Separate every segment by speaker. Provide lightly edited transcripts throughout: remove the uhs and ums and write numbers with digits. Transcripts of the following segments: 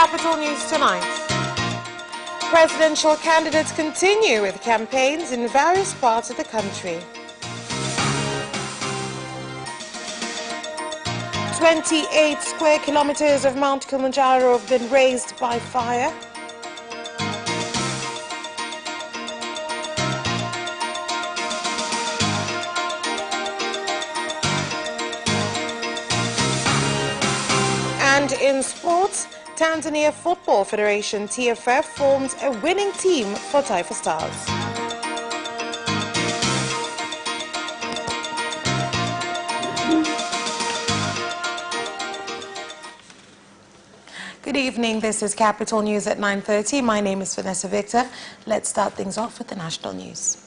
Speaker 1: Capital News tonight. Presidential candidates continue with campaigns in various parts of the country. 28 square kilometers of Mount Kilimanjaro have been razed by fire. And in sports, Tanzania Football Federation TFF forms a winning team for Taifa Stars. Good evening, this is Capital News at 9:30. My name is Vanessa Victor. Let's start things off with the national news.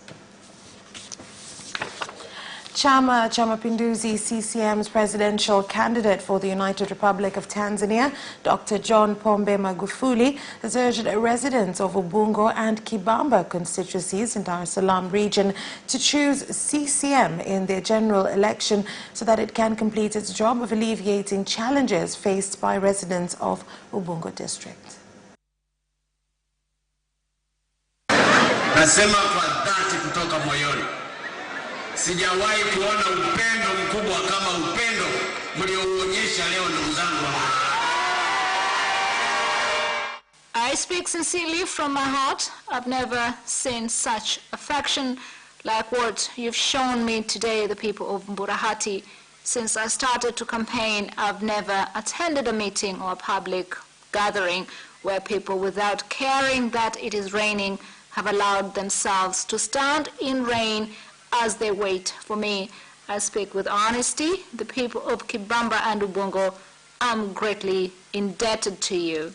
Speaker 1: Chama cha Mapinduzi CCM's presidential candidate for the United Republic of Tanzania, Dr. John Pombe Magufuli, has urged residents of Ubungo and Kibamba constituencies in Dar es Salaam region to choose CCM in their general election so that it can complete its job of alleviating challenges faced by residents of Ubungo district.
Speaker 2: Nasema kwa dhati kutoka moyoni. Sijawahi kuona upendo mkubwa kama upendo mlioonyesha leo ndugu zangu.
Speaker 3: I speak sincerely from my heart. I've never seen such affection like what you've shown me today, the people of Mburahati. Since I started to campaign, I've never attended a meeting or a public gathering where people, without caring that it is raining, have allowed themselves to stand in rain as they wait for me. I speak with honesty. The people of Kibamba and Ubungo, I'm greatly indebted to you.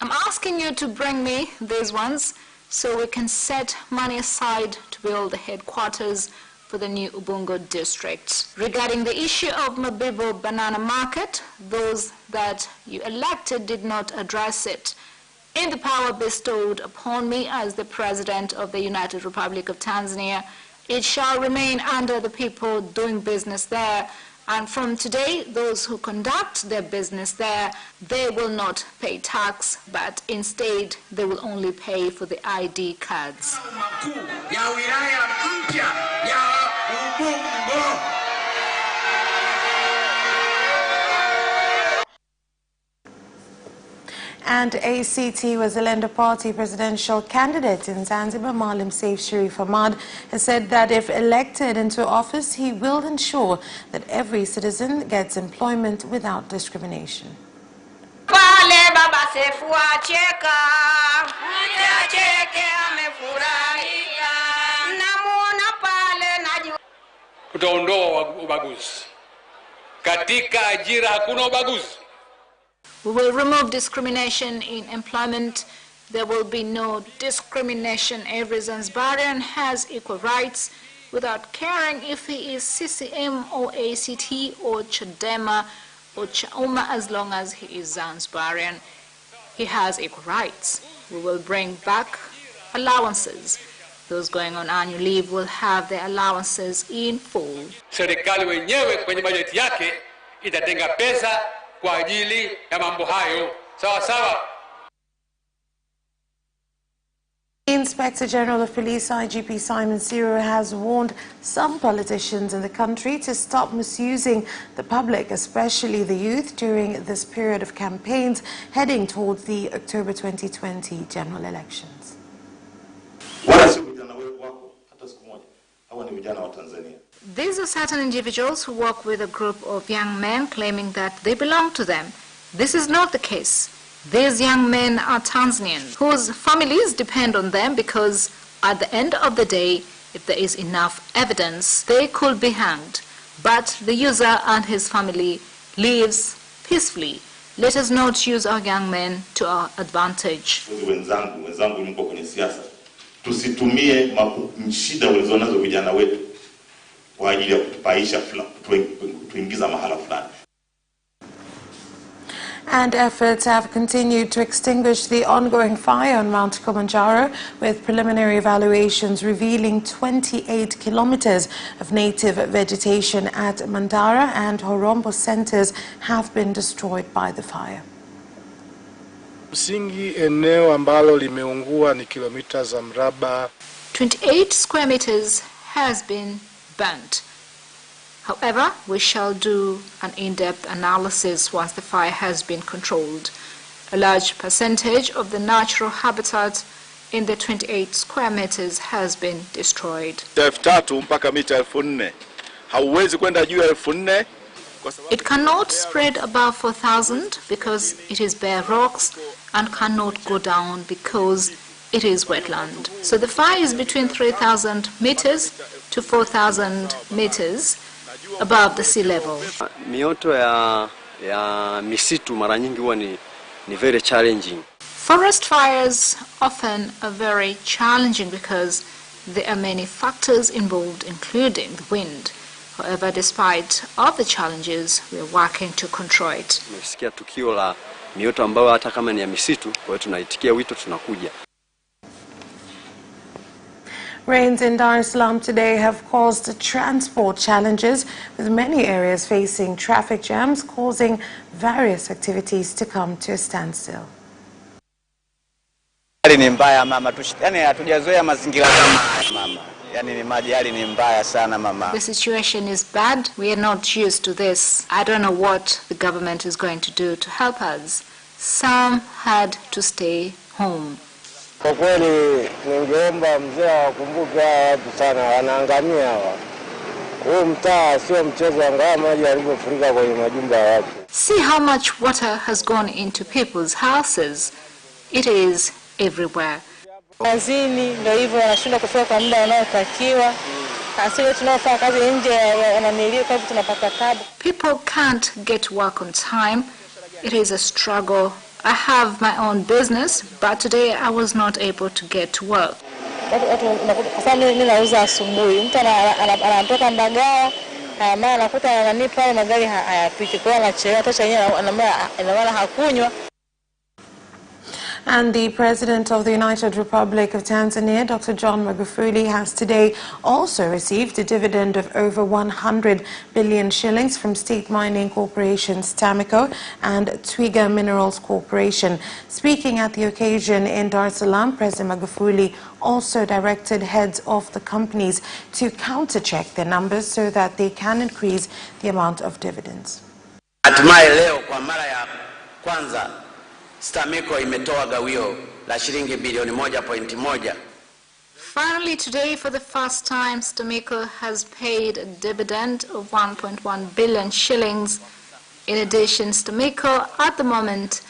Speaker 3: I'm asking you to bring me these ones so we can set money aside to build the headquarters for the new Ubungo district. Regarding the issue of Mabibo Banana Market, those that you elected did not address it. In the power bestowed upon me as the President of the United Republic of Tanzania, it shall remain under the people doing business there. And from today, those who conduct their business there, they will not pay tax, but instead they will only pay for the ID cards.
Speaker 1: And ACT Wazalendo Party presidential candidate in Zanzibar, Maalim Seif Sharif Ahmad, has said that if elected into office, he will ensure that every citizen gets employment without discrimination.
Speaker 4: Tutaondoa ubaguzi. Katika ajira hakuna ubaguzi.
Speaker 3: We will remove discrimination in employment. There will be no discrimination. Every Zanzibarian has equal rights without caring if he is CCM or ACT or Chadema or Chauma, as long as he is Zanzibarian. He has equal rights. We will bring back allowances. Those going on annual leave will have their allowances in full.
Speaker 4: Serikali wenyewe kwenye bajeti yake itatenga pesa kwa ajili ya mambo hayo. Sawa sawa.
Speaker 1: Inspector General of Police IGP Simon Siro has warned some politicians in the country to stop misusing the public, especially the youth, during this period of campaigns heading towards the October 2020 general elections.
Speaker 3: These are certain individuals who work with a group of young men claiming that they belong to them. This is not the case. These young men are Tanzanians whose families depend on them because at the end of the day, if there is enough evidence, they could be hanged. But the user and his family lives peacefully. Let us not use our young men to our advantage.
Speaker 5: Tusitumie shida walizonazo vijana wetu kwa ajili ya kutupaisha kutuingiza mahala fulani.
Speaker 1: And efforts have continued to extinguish the ongoing fire on Mount Kilimanjaro, with preliminary evaluations revealing 28 kilometers of native vegetation at Mandara and Horombo centers have been destroyed by the fire.
Speaker 6: Msingi eneo ambalo limeungua ni kilomita za mraba
Speaker 3: 28 square meters has been burnt. However, we shall do an in-depth analysis once the fire has been controlled. A large percentage of the natural habitat in the 28 square meters has been destroyed.
Speaker 7: 3,000 mpaka mita 4,000. Hauwezi kwenda juu ya 4,000.
Speaker 3: It cannot spread above 4,000 because it is bare rocks and cannot go down because it is wetland. So the fire is between 3,000 meters to 4,000 meters above the sea level.
Speaker 8: Mioto ya misitu mara nyingi huwa ni very challenging.
Speaker 3: Forest fires often are very challenging because there are many factors involved, including the wind. However, despite all the challenges, we are working to control it.
Speaker 8: Tumesikia tukio la mioto ambayo hata kama ni ya misitu, kwa hiyo tunaitikia wito, tunakuja.
Speaker 1: Rains in Dar es Salaam today have caused transport challenges, with many areas facing traffic jams, causing various activities to come to a standstill.
Speaker 9: Hali ni mbaya mama, yani hatujazoea mazingira kama haya mama. Yani ni maji, hali ni mbaya sana mama.
Speaker 3: The situation is bad. We are not used to this. I don't know what the government is going to do to help us. Some had to stay home.
Speaker 10: Kwa kweli ningeomba mzee awakumbuke hawa watu sana, wanaangamia hawa. Huu mtaa sio mchezo, angawa maji yalivyofurika kwenye majumba ya watu.
Speaker 3: See how much water has gone into people's houses. It is everywhere.
Speaker 11: Kazini ndio hivyo, wanashindwa kufika kwa muda unaotakiwa. Asili tunaofanya kazi nje yananilio kwa hivyo tunapata tabu.
Speaker 3: People can't get work on time. It is a struggle. I have my own business, but today I was not able to get to work.
Speaker 11: Kwa sababu mimi nauza asubuhi, mtu anatoka Mbagala, maana anakuta ananipa magari hayapiti, kwa hiyo anachelewa, hata yeye anaona hakunywa.
Speaker 1: And the President of the United Republic of Tanzania, Dr. John Magufuli, has today also received a dividend of over 100 billion shillings from state mining corporations Tamico and Twiga Minerals Corporation. Speaking at the occasion in Dar es Salaam, President Magufuli also directed heads of the companies to counter-check their numbers so that they can increase the amount of dividends.
Speaker 2: Hatimaye leo kwa mara ya kwanza Tamico imetoa gawio la shilingi bilioni 1.1.
Speaker 3: Finally, today, for the first time, Tamico has paid a dividend of 1.1 billion shillings. In addition, Tamico, at the moment,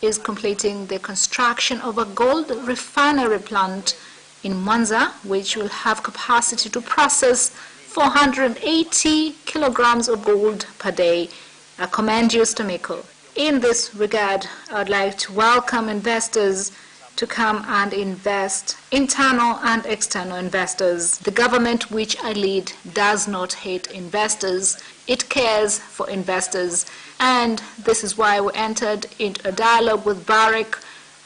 Speaker 3: is completing the construction of a gold refinery plant in Mwanza, which will have capacity to process 480 kilograms of gold per day. I commend you, Tamico. In this regard, I would like to welcome investors to come and invest, internal and external investors. The government which I lead does not hate investors. It cares for investors. And this is why we entered into a dialogue with Barrick,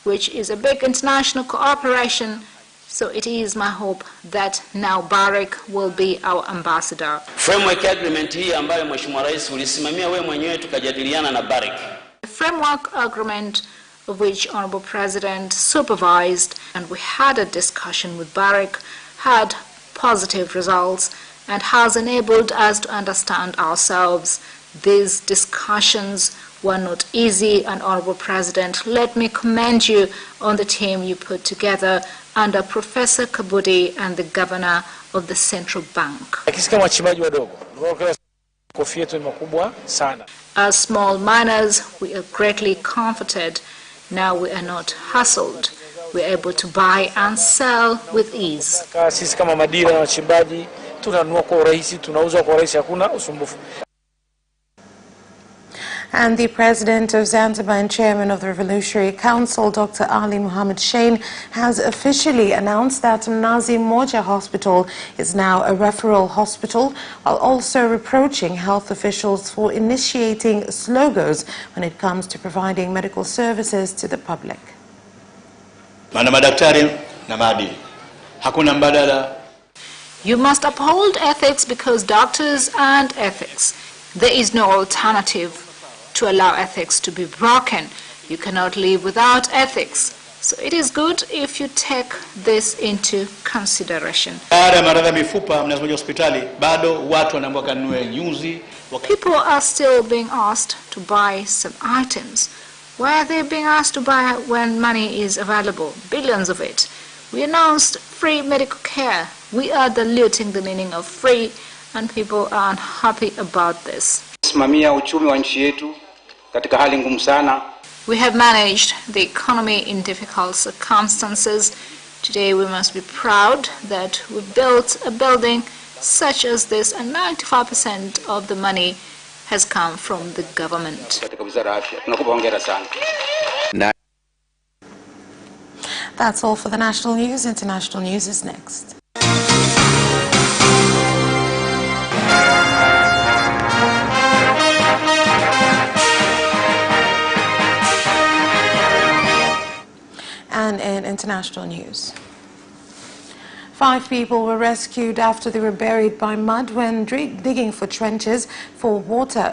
Speaker 3: which is a big international cooperation. So it is my hope that now Barrick will be our ambassador.
Speaker 2: Framework agreement hii ambayo Mheshimiwa Rais ulisimamia wewe mwenyewe tukajadiliana na Barrick.
Speaker 3: The framework agreement of which Honorable President supervised, and we had a discussion with Barrick, had positive results and has enabled us to understand ourselves. These discussions were not easy, and Honorable President, let me commend you on the team you put together under Professor Kabudi and the Governor of the Central Bank. As small miners, we are greatly comforted. Now we are not hustled. We are able to buy and sell with ease.
Speaker 1: And the President of Zanzibar and Chairman of the Revolutionary Council, Dr. Ali Muhammad Shein, has officially announced that Mnazi Mmoja Hospital is now a referral hospital, while also reproaching health officials for initiating slow-goes when it comes to providing medical services to the public.
Speaker 3: You must uphold ethics because doctors and ethics. There is no alternative to allow ethics to be broken. You cannot live without ethics. So it is good if you take this into consideration.
Speaker 12: Baada ya maradhi ya mifupa mnazokuja hospitali bado watu wanaambiwa kanunue nyuzi.
Speaker 3: People are still being asked to buy some items. Why are they being asked to buy when money is available? Billions of it. We announced free medical care. We are diluting the meaning of free, and people are unhappy about this.
Speaker 13: Simamia uchumi wa nchi yetu katika hali ngumu sana.
Speaker 3: We have managed the economy in difficult circumstances. Today we must be proud that we built a building such as this, and 95% of the money has come from the government.
Speaker 1: That's all for the national news. International news is next. And in international news, 5 people were rescued after they were buried by mud when digging trenches for water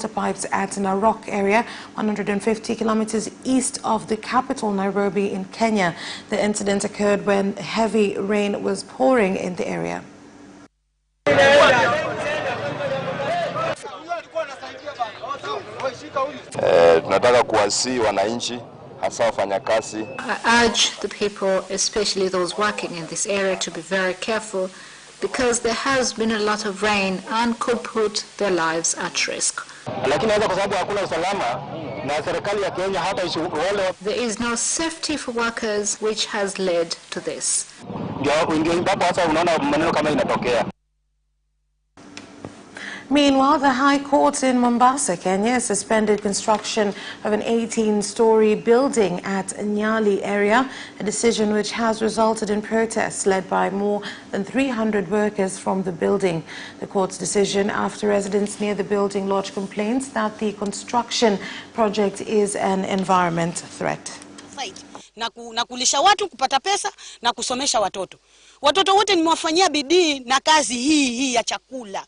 Speaker 1: pipes at Narok area, 150 kilometers east of the capital Nairobi in Kenya. The incident occurred when heavy rain was pouring in the area.
Speaker 14: Tunataka kuwasihi wananchi hasa wafanyakazi.
Speaker 3: I urge the people, especially those working in this area, to be very careful because there has been a lot of rain and could put their lives at risk. There is no safety for workers, which has led to this.
Speaker 1: Meanwhile, the High Court in Mombasa, Kenya, suspended construction of an 18-story building at Nyali area, a decision which has resulted in protests led by more than 300 workers from the building. The court's decision after residents near the building lodged complaints that the construction project is an environment threat.
Speaker 15: Na kulisha watu, kupata pesa na kusomesha watoto. Watoto wote nimewafanyia bidii na kazi hii ya chakula.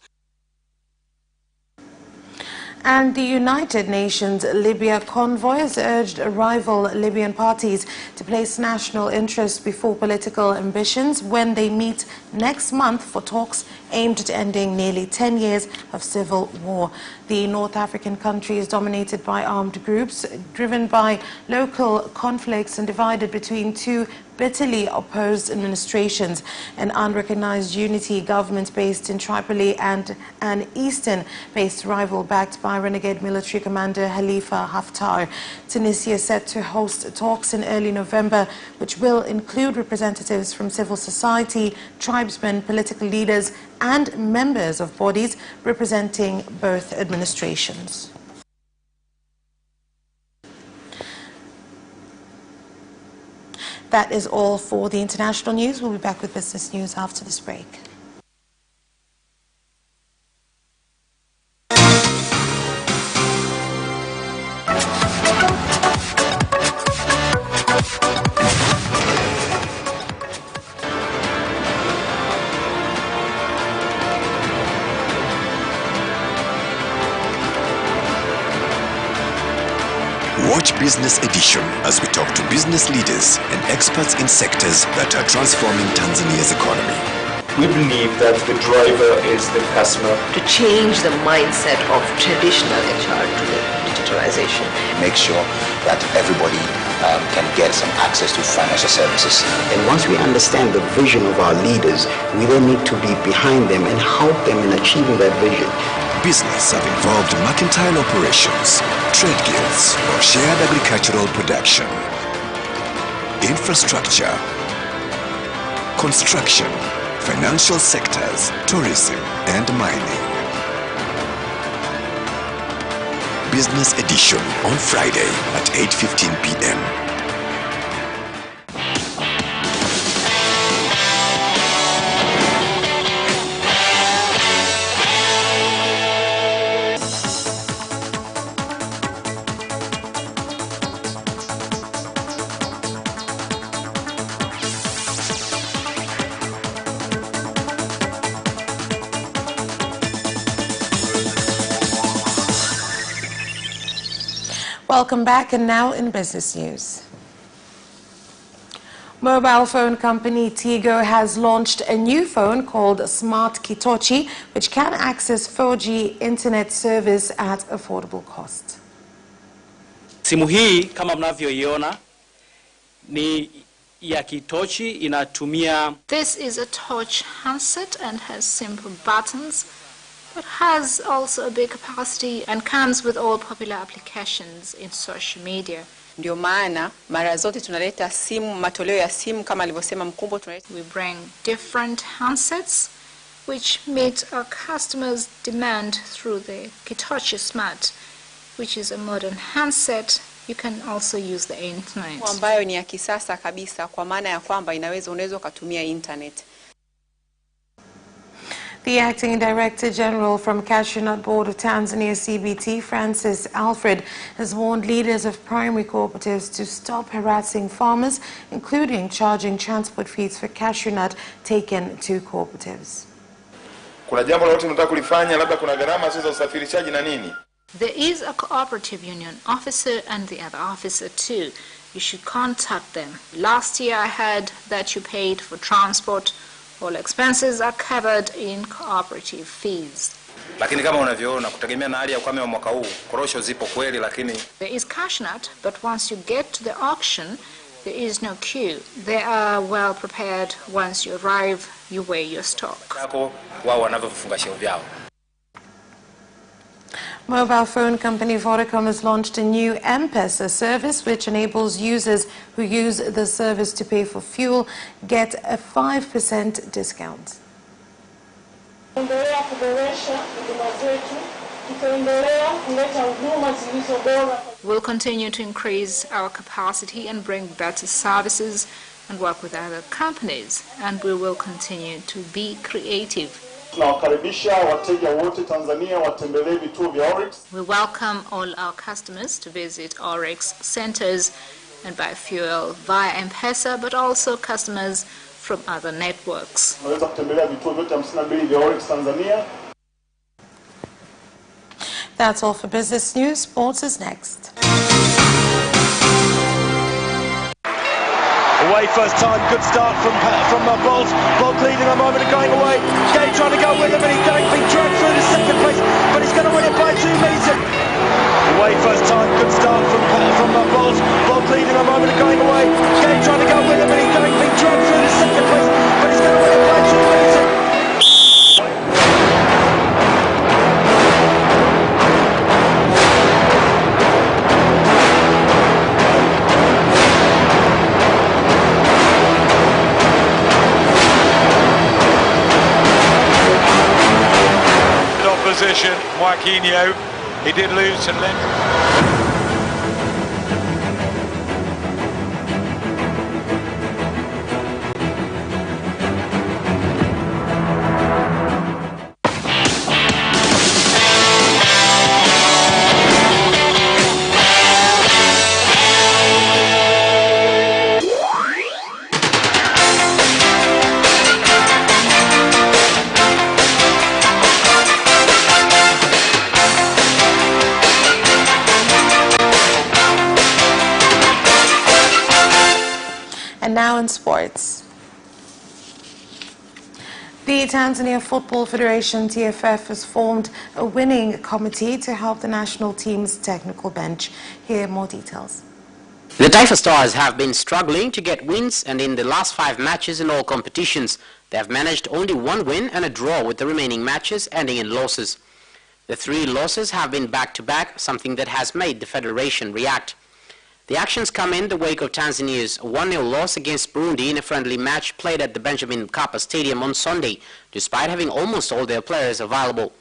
Speaker 1: And the United Nations Libya convoy has urged rival Libyan parties to place national interests before political ambitions when they meet next month for talks aimed at ending nearly 10 years of civil war. The North African country is dominated by armed groups, driven by local conflicts and divided between two bitterly opposed administrations, an unrecognized unity government based in Tripoli and an eastern-based rival backed by renegade military commander Khalifa Haftar. Tunisia is set to host talks in early November, which will include representatives from civil society, tribesmen, political leaders, and members of bodies representing both administrations. That is all for the international news. We'll be back with business news after this break.
Speaker 16: Watch Business Edition as we talk to business leaders and experts in sectors that are transforming Tanzania's economy.
Speaker 17: We believe that the driver is the customer.
Speaker 18: To change the mindset of traditional HR to the digitalization.
Speaker 19: Make sure that everybody can get some access to financial services.
Speaker 20: And once we understand the vision of our leaders, we then need to be behind them and help them in achieving that vision.
Speaker 16: Business have involved mercantile operations, trade guilds, or shared agricultural production. Infrastructure, construction, financial sectors, tourism, and mining. Business Edition on Friday at 8:15 p.m.
Speaker 1: Welcome back, and now in business news. Mobile phone company Tigo has launched a new phone called Smart Kitochi, which can access 4G internet service at affordable cost.
Speaker 12: Simu hii kama mnavyoiona ni ya Kitochi, inatumia.
Speaker 3: This is a touch handset and has simple buttons, but has also a big capacity and comes with all popular applications in social media.
Speaker 18: Ndio maana mara zote tunaleta simu, matoleo ya simu kama alivyosema Mkumbo,
Speaker 3: we bring different handsets which meet our customers' demand through the Kitochi Smart, which is a modern handset. You can also use the internet.
Speaker 18: Ambayo ni ya kisasa kabisa kwa maana ya kwamba unaweza kutumia internet.
Speaker 1: The Acting Director General from Cashew Nut Board of Tanzania, CBT, Francis Alfred, has warned leaders of primary cooperatives to stop harassing farmers, including charging transport fees for cashew nut taken to cooperatives.
Speaker 14: Kuna jambo lolote mnataka kulifanya, labda kuna gharama za usafirishaji na nini?
Speaker 3: There is a cooperative union officer and the other officer too. You should contact them. Last year I heard that you paid for transport. All expenses are covered in cooperative fees.
Speaker 13: Lakini kama unavyoona kutegemea na hali ya ukame wa mwaka huu, korosho zipo kweli lakini
Speaker 3: there is cashew nut, but once you get to the auction there is no queue. They are well prepared. Once you arrive you weigh your stock.
Speaker 13: Yako wao wanavyofungasha vyao.
Speaker 1: Mobile phone company Vodacom has launched a new M-Pesa service which enables users who use the service to pay for fuel get a 5% discount.
Speaker 3: We'll continue to increase our capacity and bring better services and work with other companies, and we will continue to be creative. We welcome all our customers to visit Oryx centers and buy fuel via M-Pesa, but also customers from other networks.
Speaker 1: That's all for business news. Sports is next.
Speaker 21: Away first time, good start from Bolt. Bolt leading a moment and going away. Gay trying to go with him, and he's being dragged through to second place, but he's going to win it by 2 meters. Away first time, good start from Bolt. Bolt leading a moment and going away. Gay trying to go with him, and he's being dragged through to second place, but he's going to win it by 2 meters. Opposition, Joaquinho, he did lose to length.
Speaker 1: And now in sports. The Tanzania Football Federation, TFF, has formed a winning committee to help the national team's technical bench. Here are more details.
Speaker 22: The Taifa Stars have been struggling to get wins, and in the last 5 matches in all competitions, they have managed only 1 win and a draw, with the remaining matches ending in losses. The 3 losses have been back-to-back, something that has made the federation react. The actions come in the wake of Tanzania's 1-0 loss against Burundi in a friendly match played at the Benjamin Mkapa Stadium on Sunday, despite having almost all their players available.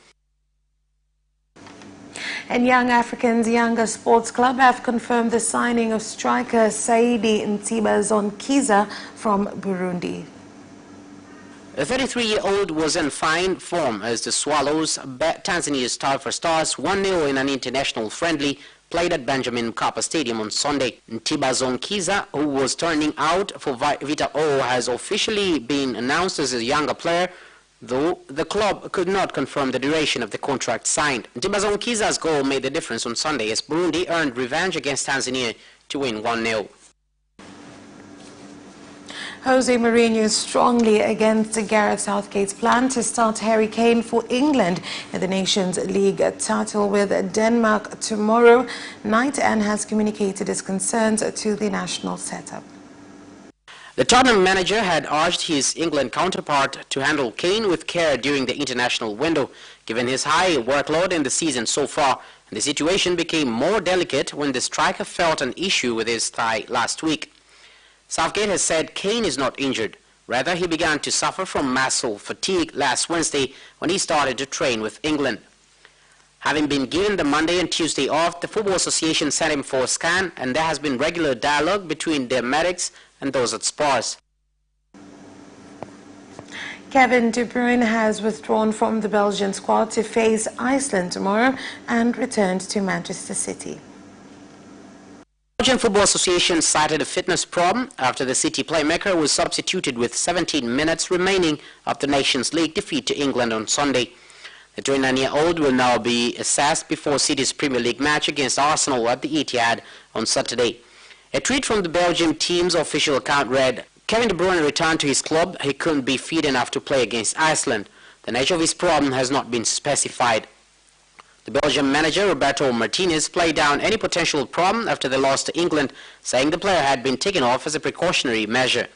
Speaker 1: And Young Africans Yanga Sports Club have confirmed the signing of striker Saidi Ntibazonkiza from Burundi.
Speaker 22: The 33-year-old was in fine form as the Swallows bet Tanzania's Taifa Stars 1-0 in an international friendly played at Benjamin Mkapa Stadium on Sunday. Ntibazonkiza, who was turning out for Vita O, has officially been announced as a younger player though the club could not confirm the duration of the contract signed. Ntimbaza Nkiza's goal made the difference on Sunday as Burundi earned revenge against Tanzania to win 1-0.
Speaker 1: Jose Mourinho is strongly against Gareth Southgate's plan to start Harry Kane for England in the Nations League title with Denmark tomorrow night and has communicated his concerns to the national setup.
Speaker 22: The Tottenham manager had urged his England counterpart to handle Kane with care during the international window, given his high workload in the season so far. And the situation became more delicate when the striker felt an issue with his thigh last week. Southgate has said Kane is not injured. Rather, he began to suffer from muscle fatigue last Wednesday when he started to train with England. Having been given the Monday and Tuesday off, the Football Association sent him for a scan, and there has been regular dialogue between their medics and those at Spurs.
Speaker 1: Kevin De Bruyne has withdrawn from the Belgian squad to face Iceland tomorrow and returned to Manchester City.
Speaker 22: The Belgian Football Association cited a fitness problem after the City playmaker was substituted with 17 minutes remaining after Nations League defeat to England on Sunday. The 29-year-old will now be assessed before City's Premier League match against Arsenal at the Etihad on Saturday. A tweet from the Belgium team's official account read, "Kevin De Bruyne returned to his club. He couldn't be fit enough to play against Iceland. The nature of his problem has not been specified." The Belgian manager, Roberto Martinez, played down any potential problem after they lost to England, saying the player had been taken off as a precautionary measure.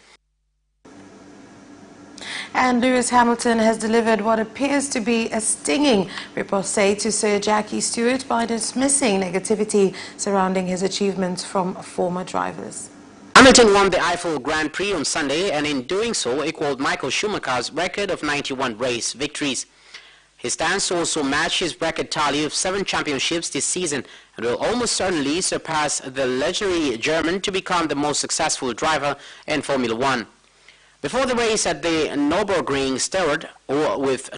Speaker 1: And Lewis Hamilton has delivered what appears to be a stinging reprise to Sir Jackie Stewart by dismissing negativity surrounding his achievements from former drivers.
Speaker 22: Hamilton won the Eiffel Grand Prix on Sunday and in doing so equaled Michael Schumacher's record of 91 race victories. His stance also matched his record tally of 7 championships this season and will almost certainly surpass the legendary German to become the most successful driver in Formula One. Before the race at the Nürburgring Stewart, with